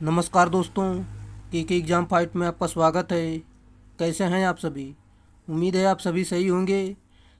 नमस्कार दोस्तों, के एग्ज़ाम फाइट में आपका स्वागत है। कैसे हैं आप सभी? उम्मीद है आप सभी सही होंगे।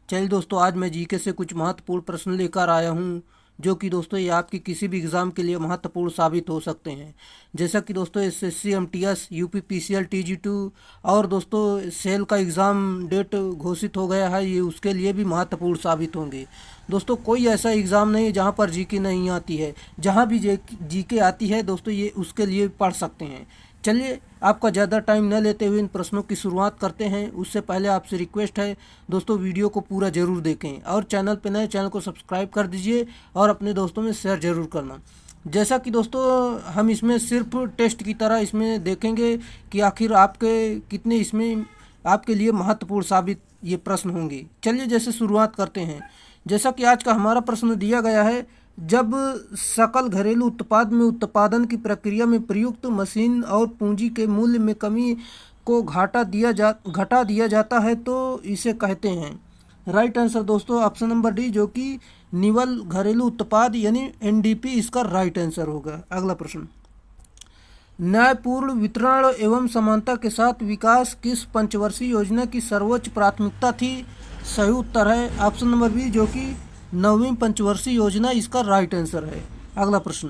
चलिए दोस्तों, आज मैं जीके से कुछ महत्वपूर्ण प्रश्न लेकर आया हूं, जो कि दोस्तों ये आपकी किसी भी एग्ज़ाम के लिए महत्वपूर्ण साबित हो सकते हैं। जैसा कि दोस्तों एसएससी एमटीएस यूपी पीसीएल टीजी2 और दोस्तों सेल का एग्ज़ाम डेट घोषित हो गया है, ये उसके लिए भी महत्वपूर्ण साबित होंगे। दोस्तों कोई ऐसा एग्ज़ाम नहीं है जहाँ पर जीके नहीं आती है। जहाँ भी जीके आती है दोस्तों, ये उसके लिए पढ़ सकते हैं। चलिए आपका ज़्यादा टाइम न लेते हुए इन प्रश्नों की शुरुआत करते हैं। उससे पहले आपसे रिक्वेस्ट है दोस्तों, वीडियो को पूरा ज़रूर देखें और चैनल पर नए चैनल को सब्सक्राइब कर दीजिए और अपने दोस्तों में शेयर ज़रूर करना। जैसा कि दोस्तों हम इसमें सिर्फ टेस्ट की तरह इसमें देखेंगे कि आखिर आपके कितने इसमें आपके लिए महत्वपूर्ण साबित ये प्रश्न होंगे। चलिए जैसे शुरुआत करते हैं। जैसा कि आज का हमारा प्रश्न दिया गया है, जब सकल घरेलू उत्पाद में उत्पादन की प्रक्रिया में प्रयुक्त मशीन और पूंजी के मूल्य में कमी को घटा दिया जाता है तो इसे कहते हैं। राइट आंसर दोस्तों ऑप्शन नंबर डी, जो कि निवल घरेलू उत्पाद यानी एनडीपी इसका राइट आंसर होगा। अगला प्रश्न, न्यायपूर्ण वितरण एवं समानता के साथ विकास किस पंचवर्षीय योजना की सर्वोच्च प्राथमिकता थी? सही उत्तर है ऑप्शन नंबर बी, जो कि 9वीं पंचवर्षीय योजना इसका राइट आंसर है। अगला प्रश्न,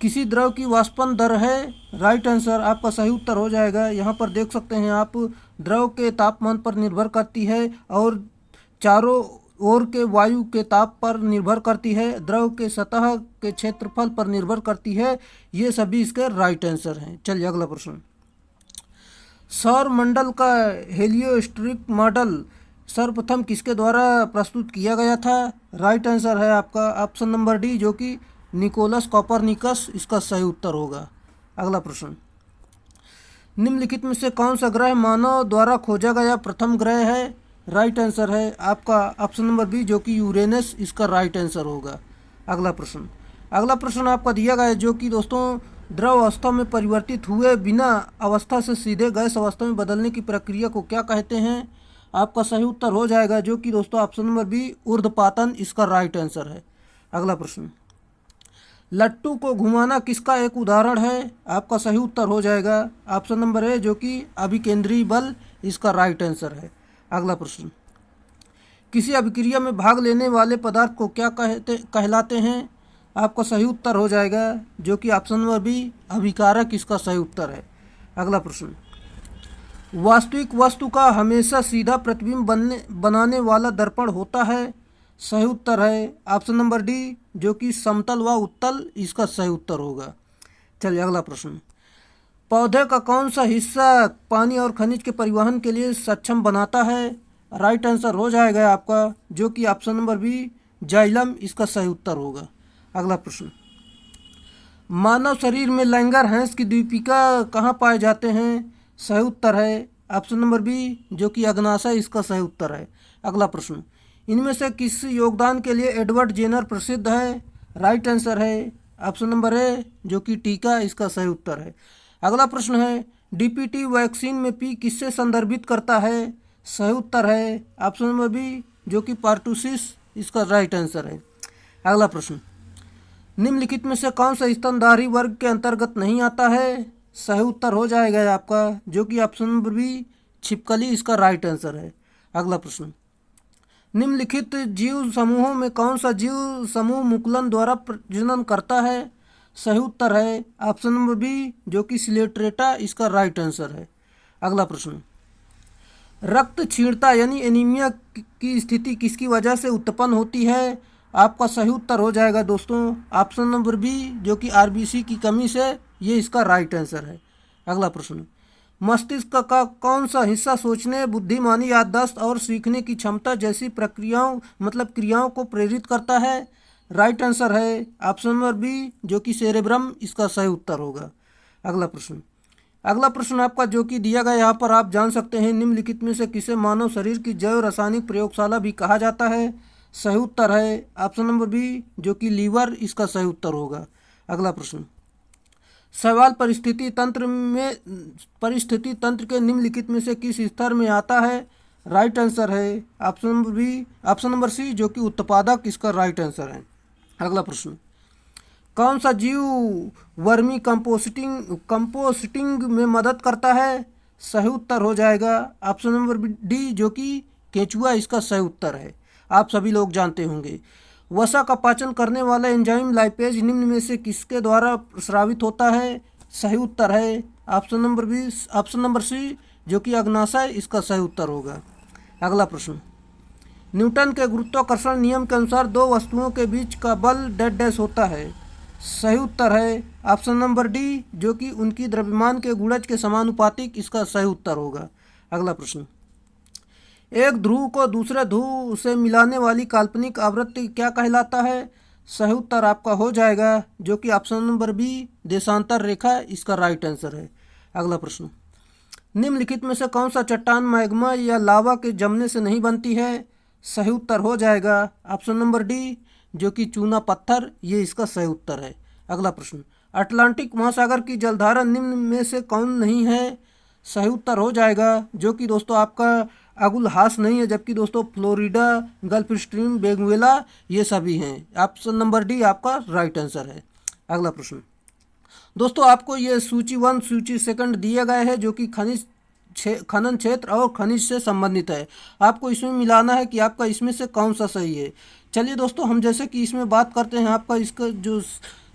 किसी द्रव की वाष्पन दर है? राइट आंसर आपका सही उत्तर हो जाएगा। यहाँ पर देख सकते हैं आप, द्रव के तापमान पर निर्भर करती है और चारों ओर के वायु के ताप पर निर्भर करती है, द्रव के सतह के क्षेत्रफल पर निर्भर करती है। ये सभी इसके राइट आंसर हैं। चलिए अगला प्रश्न, सौर मंडल का हेलियोस्ट्रिक मॉडल सर्वप्रथम किसके द्वारा प्रस्तुत किया गया था? राइट आंसर है आपका ऑप्शन नंबर डी, जो कि निकोलस कॉपरनिकस इसका सही उत्तर होगा। अगला प्रश्न, निम्नलिखित में से कौन सा ग्रह मानव द्वारा खोजा गया प्रथम ग्रह है? राइट आंसर है आपका ऑप्शन नंबर बी, जो कि यूरेनस इसका राइट आंसर होगा। अगला प्रश्न आपका दिया गया है, जो कि दोस्तों द्रव अवस्था में परिवर्तित हुए बिना अवस्था से सीधे गैस अवस्था में बदलने की प्रक्रिया को क्या कहते हैं? आपका सही उत्तर हो जाएगा, जो कि दोस्तों ऑप्शन नंबर बी, ऊर्ध्वपातन इसका राइट आंसर है। अगला प्रश्न, लट्टू को घुमाना किसका एक उदाहरण है? आपका सही उत्तर हो जाएगा ऑप्शन नंबर ए, जो कि अभिकेंद्री बल इसका राइट आंसर है। अगला प्रश्न, किसी अभिक्रिया में भाग लेने वाले पदार्थ को क्या कहलाते हैं? आपका सही उत्तर हो जाएगा, जो कि ऑप्शन नंबर बी, अभिकारक इसका सही उत्तर है। अगला प्रश्न, वास्तविक वस्तु का हमेशा सीधा प्रतिबिंब बनाने वाला दर्पण होता है? सही उत्तर है ऑप्शन नंबर डी, जो कि समतल व उत्तल इसका सही उत्तर होगा। चलिए अगला प्रश्न, पौधे का कौन सा हिस्सा पानी और खनिज के परिवहन के लिए सक्षम बनाता है? राइट आंसर हो जाएगा आपका, जो कि ऑप्शन नंबर बी, जाइलम इसका सही उत्तर होगा। अगला प्रश्न, मानव शरीर में लैंगर-हैंस की द्वीपिका कहाँ पाए जाते हैं? सही उत्तर है ऑप्शन नंबर बी, जो कि अग्नाशय इसका सही उत्तर है। अगला प्रश्न, इनमें से किस योगदान के लिए एडवर्ड जेनर प्रसिद्ध है? राइट आंसर है ऑप्शन नंबर ए, जो कि टीका इसका सही उत्तर है। अगला प्रश्न है, डीपीटी वैक्सीन में पी किससे संदर्भित करता है? सही उत्तर है ऑप्शन नंबर बी, जो कि पार्टूसिस इसका राइट आंसर है। अगला प्रश्न, निम्नलिखित में से कौन सा स्तनधारी वर्ग के अंतर्गत नहीं आता है? सही उत्तर हो जाएगा आपका, जो कि ऑप्शन नंबर बी, छिपकली इसका राइट आंसर है। अगला प्रश्न, निम्नलिखित जीव समूहों में कौन सा जीव समूह मुकुलन द्वारा प्रजनन करता है? सही उत्तर है ऑप्शन नंबर बी, जो कि सिलेट्रेटा इसका राइट आंसर है। अगला प्रश्न, रक्त क्षीणता यानी एनीमिया की स्थिति किसकी वजह से उत्पन्न होती है? आपका सही उत्तर हो जाएगा दोस्तों ऑप्शन नंबर बी, जो कि आरबीसी की कमी से ये इसका राइट आंसर है। अगला प्रश्न, मस्तिष्क का कौन सा हिस्सा सोचने, बुद्धिमानी, याददाश्त और सीखने की क्षमता जैसी प्रक्रियाओं क्रियाओं को प्रेरित करता है? राइट आंसर है ऑप्शन नंबर बी, जो कि सेरेब्रम इसका सही उत्तर होगा। अगला प्रश्न आपका जो कि दिया गया, यहाँ पर आप जान सकते हैं, निम्नलिखित में से किसे मानव शरीर की जैव रासायनिक प्रयोगशाला भी कहा जाता है? सही उत्तर है ऑप्शन नंबर बी, जो कि लीवर इसका सही उत्तर होगा। अगला प्रश्न, सवाल परिस्थिति तंत्र के निम्नलिखित में से किस स्तर में आता है? राइट आंसर है option number B, option number C, जो कि उत्पादक इसका राइट आंसर है। अगला प्रश्न, कौन सा जीव वर्मी कंपोस्टिंग में मदद करता है। सही उत्तर हो जाएगा ऑप्शन नंबर डी जो कि केंचुआ इसका सही उत्तर है, आप सभी लोग जानते होंगे। वसा का पाचन करने वाला एंजाइम लाइपेज निम्न में से किसके द्वारा स्रावित होता है? सही उत्तर है ऑप्शन नंबर सी जो कि अग्नाशय इसका सही उत्तर होगा। अगला प्रश्न, न्यूटन के गुरुत्वाकर्षण नियम के अनुसार दो वस्तुओं के बीच का बल डैश डैश होता है। सही उत्तर है ऑप्शन नंबर डी जो कि उनकी द्रव्यमान के गुणज के समानुपातिक इसका सही उत्तर होगा। अगला प्रश्न, एक ध्रुव को दूसरे ध्रुव से मिलाने वाली काल्पनिक आवृत्ति क्या कहलाता है? सही उत्तर आपका हो जाएगा जो कि ऑप्शन नंबर बी देशांतर रेखा इसका राइट आंसर है। अगला प्रश्न, निम्नलिखित में से कौन सा चट्टान मैग्मा या लावा के जमने से नहीं बनती है? सही उत्तर हो जाएगा ऑप्शन नंबर डी जो कि चूना पत्थर, ये इसका सही उत्तर है। अगला प्रश्न, अटलांटिक महासागर की जलधारा निम्न में से कौन नहीं है? सही उत्तर हो जाएगा जो कि दोस्तों आपका अगुलहास नहीं है, जबकि दोस्तों फ्लोरिडा, गल्फ स्ट्रीम, वेनेजुएला ये सभी हैं। ऑप्शन नंबर डी आपका राइट आंसर है। अगला प्रश्न, दोस्तों आपको ये सूची 1 सूची 2 दिए गए हैं जो कि खनन क्षेत्र और खनिज से संबंधित है। आपको इसमें मिलाना है कि आपका इसमें से कौन सा सही है। चलिए दोस्तों, हम जैसे कि इसमें बात करते हैं, आपका इसका जो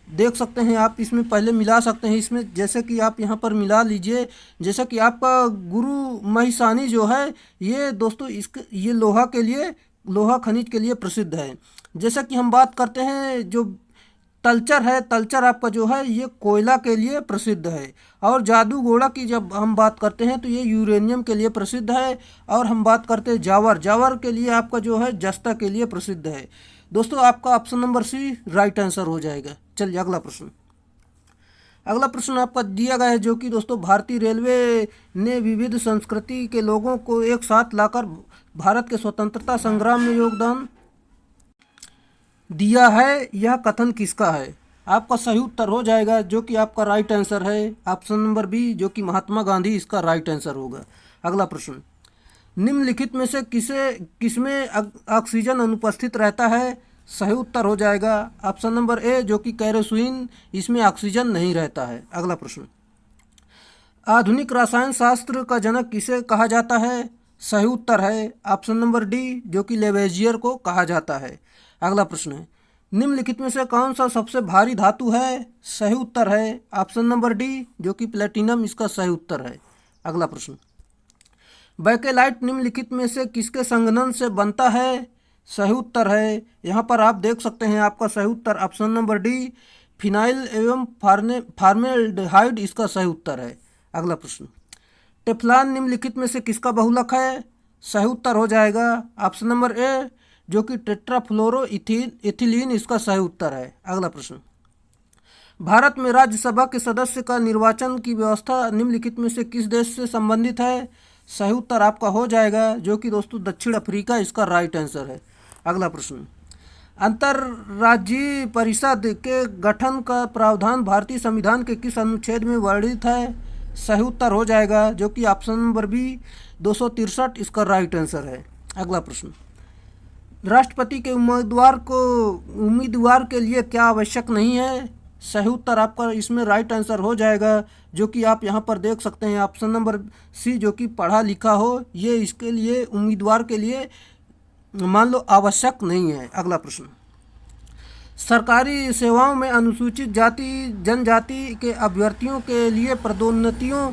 देख सकते हैं आप इसमें पहले मिला सकते हैं। इसमें जैसे कि आप यहाँ पर मिला लीजिए, जैसा कि आपका गुरु महिसानी जो है ये दोस्तों ये लोहा खनिज के लिए प्रसिद्ध है। जैसा कि हम बात करते हैं जो तलचर है, तलचर आपका जो है ये कोयला के लिए प्रसिद्ध है। और जादूगोड़ा की जब हम बात करते हैं तो ये यूरेनियम के लिए प्रसिद्ध है। और हम बात करते हैं जावर के लिए आपका जो है जस्ता के लिए प्रसिद्ध है। दोस्तों आपका option number C right answer हो जाएगा। चलिए अगला प्रश्न आपका दिया गया है जो कि दोस्तों भारतीय रेलवे ने विविध संस्कृति के लोगों को एक साथ लाकर भारत के स्वतंत्रता संग्राम में योगदान दिया है, यह कथन किसका है? आपका सही उत्तर हो जाएगा जो कि आपका राइट आंसर है ऑप्शन नंबर बी जो कि महात्मा गांधी इसका राइट आंसर होगा। अगला प्रश्न, निम्नलिखित में से किसमें ऑक्सीजन अनुपस्थित रहता है? सही उत्तर हो जाएगा ऑप्शन नंबर ए जो कि केरोसिन, इसमें ऑक्सीजन नहीं रहता है। अगला प्रश्न, आधुनिक रसायन शास्त्र का जनक किसे कहा जाता है? सही उत्तर है ऑप्शन नंबर डी जो कि लेवेजियर को कहा जाता है। अगला प्रश्न है, निम्नलिखित में से कौन सा सबसे भारी धातु है? सही उत्तर है ऑप्शन नंबर डी जो कि प्लेटिनम इसका सही उत्तर है। अगला प्रश्न, बैकेलाइट निम्नलिखित में से किसके संघनन से बनता है? सही उत्तर है, यहाँ पर आप देख सकते हैं आपका सही उत्तर ऑप्शन नंबर डी फिनाइल एवं फॉर्मेल्डिहाइड इसका सही उत्तर है। अगला प्रश्न, टेफ्लॉन निम्नलिखित में से किसका बहुलक है? सही उत्तर हो जाएगा ऑप्शन नंबर ए जो कि टेट्राफ्लोरो इथिलीन इसका सही उत्तर है। अगला प्रश्न, भारत में राज्यसभा के सदस्य का निर्वाचन की व्यवस्था निम्नलिखित में से किस देश से संबंधित है? सही उत्तर आपका हो जाएगा जो कि दोस्तों दक्षिण अफ्रीका इसका राइट आंसर है। अगला प्रश्न, अंतर्राज्यीय परिषद के गठन का प्रावधान भारतीय संविधान के किस अनुच्छेद में वर्णित है? सही उत्तर हो जाएगा जो कि ऑप्शन नंबर बी 263 इसका राइट आंसर है। अगला प्रश्न, राष्ट्रपति के उम्मीदवार के लिए क्या आवश्यक नहीं है? सही उत्तर आपका इसमें राइट आंसर हो जाएगा जो कि आप यहाँ पर देख सकते हैं ऑप्शन नंबर सी जो कि पढ़ा लिखा हो, ये इसके लिए उम्मीदवार के लिए मान लो आवश्यक नहीं है। अगला प्रश्न, सरकारी सेवाओं में अनुसूचित जाति जनजाति के अभ्यर्थियों के लिए पदोन्नतियों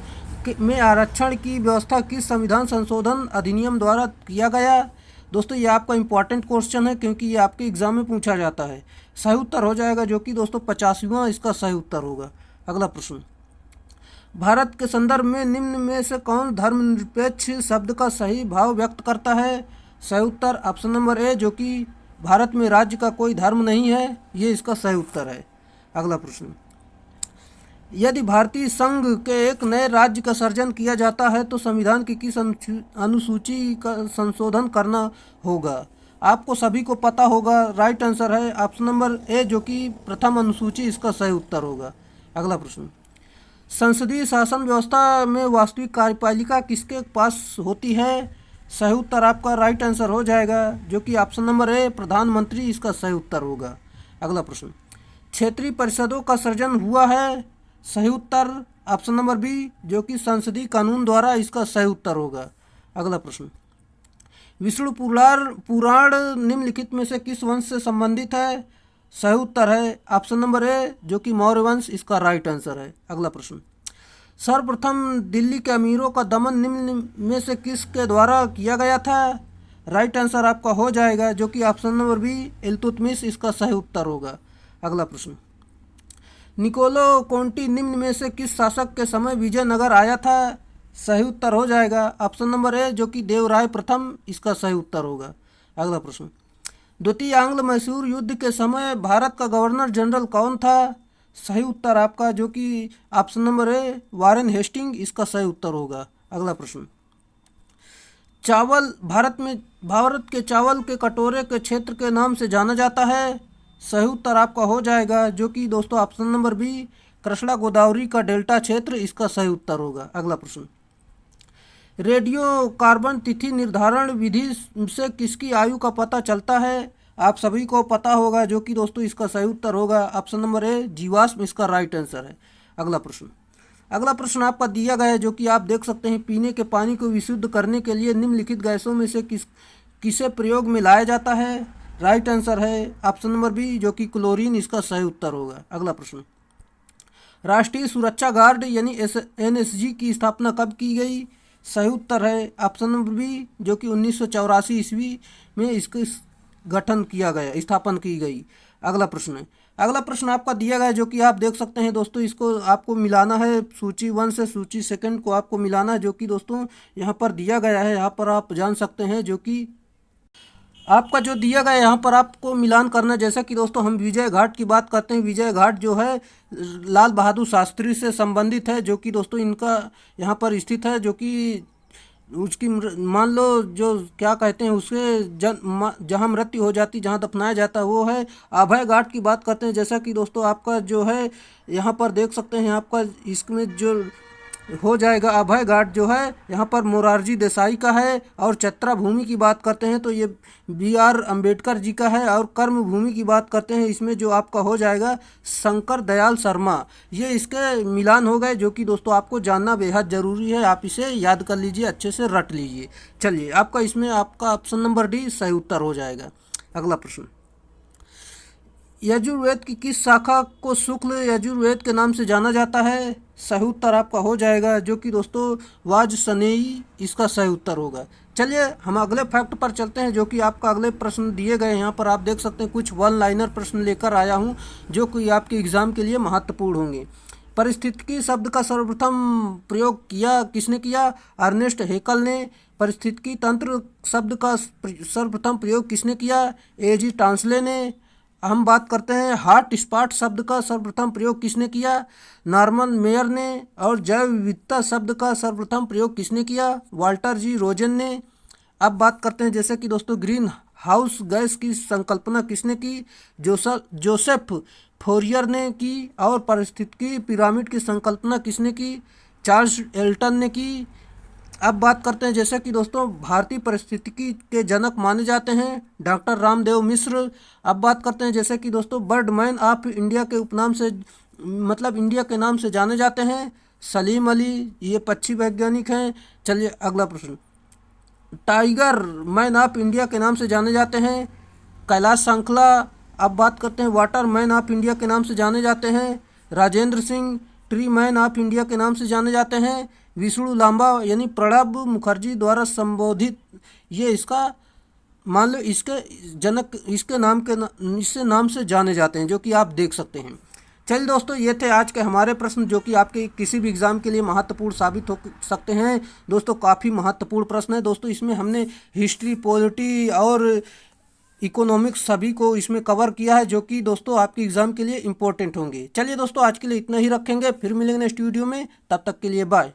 में आरक्षण की व्यवस्था किस संविधान संशोधन अधिनियम द्वारा किया गया? दोस्तों ये आपका इंपॉर्टेंट क्वेश्चन है क्योंकि ये आपके एग्जाम में पूछा जाता है। सही उत्तर हो जाएगा जो कि दोस्तों 85वां इसका सही उत्तर होगा। अगला प्रश्न, भारत के संदर्भ में निम्न में से कौन धर्मनिरपेक्ष शब्द का सही भाव व्यक्त करता है? सही उत्तर ऑप्शन नंबर ए जो कि भारत में राज्य का कोई धर्म नहीं है, ये इसका सही उत्तर है। अगला प्रश्न, यदि भारतीय संघ के एक नए राज्य का सृजन किया जाता है तो संविधान की किस अनुसूची का संशोधन करना होगा? आपको सभी को पता होगा, राइट आंसर है ऑप्शन नंबर ए जो कि प्रथम अनुसूची इसका सही उत्तर होगा। अगला प्रश्न, संसदीय शासन व्यवस्था में वास्तविक कार्यपालिका किसके पास होती है? सही उत्तर आपका राइट आंसर हो जाएगा जो कि ऑप्शन नंबर ए प्रधानमंत्री इसका सही उत्तर होगा। अगला प्रश्न, क्षेत्रीय परिषदों का सृजन हुआ है? सही उत्तर ऑप्शन नंबर बी, जो कि संसदीय कानून द्वारा इसका सही उत्तर होगा। अगला प्रश्न, विष्णु पुराण निम्नलिखित में से किस वंश से संबंधित है? सही उत्तर है ऑप्शन नंबर ए, जो कि मौर्य वंश इसका राइट आंसर है। अगला प्रश्न, सर्वप्रथम दिल्ली के अमीरों का दमन निम्न में से किसके द्वारा किया गया था? राइट आंसर आपका हो जाएगा, जो कि ऑप्शन नंबर बी, इल्तुतमिश इसका सही उत्तर होगा। अगला प्रश्न, निकोलो कोंटी निम्न में से किस शासक के समय विजयनगर आया था? सही उत्तर हो जाएगा ऑप्शन नंबर ए, जो कि देवराय प्रथम इसका सही उत्तर होगा। अगला प्रश्न, द्वितीय आंग्ल मैसूर युद्ध के समय भारत का गवर्नर जनरल कौन था? सही उत्तर आपका, जो कि option number A, Warren Hastings इसका सही उत्तर होगा। अगला प्रश्न, चावल भारत के चावल के कटोरे के क्षेत्र के नाम से जाना जाता है? सही उत्तर आपका हो जाएगा, जो कि दोस्तों option number B, Krishna Godavari का डेल्टा क्षेत्र इसका सही उत्तर होगा। अगला प्रश्न, रेडियो कार्बन तिथि निर्धारण विधि से किसकी आयु का पता चलता है? आप सभी को पता होगा, जो कि दोस्तों इसका सही उत्तर होगा ऑप्शन नंबर ए, जीवाश्म इसका राइट आंसर है। अगला प्रश्न आपका दिया गया है, जो कि आप देख सकते हैं, पीने के पानी को विशुद्ध करने के लिए निम्नलिखित गैसों में से किसे प्रयोग में लाया जाता है? राइट आंसर है ऑप्शन नंबर बी, जो कि क्लोरीन इसका सही उत्तर होगा। अगला प्रश्न, राष्ट्रीय सुरक्षा गार्ड यानी एनएसजी की स्थापना कब की गई? सही उत्तर है ऑप्शन नंबर बी, जो कि 1984 ईस्वी में इसकी स्थापना की गई। अगला प्रश्न आपका दिया गया है, जो कि आप देख सकते हैं दोस्तों, इसको आपको मिलाना है सूची 1 से सूची 2 को आपको मिलाना है, जो कि दोस्तों यहाँ पर दिया गया है। यहाँ पर आप जान सकते हैं, जो कि आपका जो दिया गया है यहाँ पर आपको मिलान करना है। जैसा कि दोस्तों हम विजय घाट की बात करते हैं, विजय घाट जो है लाल बहादुर शास्त्री से संबंधित है, जो कि दोस्तों इनका यहाँ पर स्थित है, जो कि उसकी मान लो जो क्या कहते हैं उसके जहाँ मृत्यु हो जाती, जहाँ दफनाया जाता है, वो है अभय घाट की बात करते हैं। जैसा कि दोस्तों आपका जो है यहाँ पर देख सकते हैं, आपका इसमें जो हो जाएगा अभय घाट जो है यहाँ पर मोरारजी देसाई का है। और चतरा भूमि की बात करते हैं तो ये BR अम्बेडकर जी का है। और कर्म भूमि की बात करते हैं, इसमें जो आपका हो जाएगा शंकर दयाल शर्मा। ये इसके मिलान हो गए, जो कि दोस्तों आपको जानना बेहद ज़रूरी है। आप इसे याद कर लीजिए, अच्छे से रट लीजिए। चलिए, आपका इसमें आपका ऑप्शन नंबर डी सही उत्तर हो जाएगा। अगला प्रश्न, यजुर्वेद की किस शाखा को शुक्ल यजुर्वेद के नाम से जाना जाता है? सही उत्तर आपका हो जाएगा, जो कि दोस्तों वाजसनेयी इसका सही उत्तर होगा। चलिए हम अगले फैक्ट पर चलते हैं, जो कि आपका अगले प्रश्न दिए गए। यहाँ पर आप देख सकते हैं कुछ 1 लाइनर प्रश्न लेकर आया हूँ, जो कि आपके एग्जाम के लिए महत्वपूर्ण होंगे। पारिस्थितिकी शब्द का सर्वप्रथम प्रयोग किसने किया? अर्नेस्ट हेकल ने। पारिस्थितिकी तंत्र शब्द का सर्वप्रथम प्रयोग किसने किया? A.G. टांसले ने। हम बात करते हैं हॉट स्पॉट शब्द का सर्वप्रथम प्रयोग किसने किया? नॉर्मन मेयर ने। और जैव विविधता शब्द का सर्वप्रथम प्रयोग किसने किया? वाल्टर जी रोजन ने। अब बात करते हैं जैसे कि दोस्तों ग्रीन हाउस गैस की संकल्पना किसने की? जोसेफ फोरियर ने की। और पारिस्थितिकी पिरामिड की संकल्पना किसने की? चार्ल्स एल्टन ने की। अब बात करते हैं जैसे कि दोस्तों भारतीय पारिस्थितिकी के जनक माने जाते हैं डॉक्टर रामदेव मिश्र। अब बात करते हैं जैसे कि दोस्तों बर्डमैन ऑफ इंडिया के उपनाम से मतलब इंडिया के नाम से जाने जाते हैं सलीम अली, ये पक्षी वैज्ञानिक हैं। चलिए अगला प्रश्न, टाइगर मैन ऑफ इंडिया के नाम से जाने जाते हैं कैलाश सांखला। अब बात करते हैं वाटर मैन ऑफ इंडिया के नाम से जाने जाते हैं Rajendra Singh. Tree man of India के नाम से जाने जाते हैं विष्णु लांबा यानी प्रणब मुखर्जी द्वारा संबोधित। ये इसका मान लो इसके जनक इसके नाम से जाने जाते हैं, जो कि आप देख सकते हैं। चलिए दोस्तों, ये थे आज के हमारे प्रश्न, जो कि आपके किसी भी एग्ज़ाम के लिए महत्वपूर्ण साबित हो सकते हैं। दोस्तों काफ़ी महत्वपूर्ण प्रश्न है दोस्तों, इसमें हमने हिस्ट्री, पॉलिटी और इकोनॉमिक्स सभी को इसमें कवर किया है, जो कि दोस्तों आपके एग्ज़ाम के लिए इम्पोर्टेंट होंगे। चलिए दोस्तों, आज के लिए इतना ही रखेंगे, फिर मिलेंगे नेक्स्ट वीडियो में। तब तक के लिए बाय।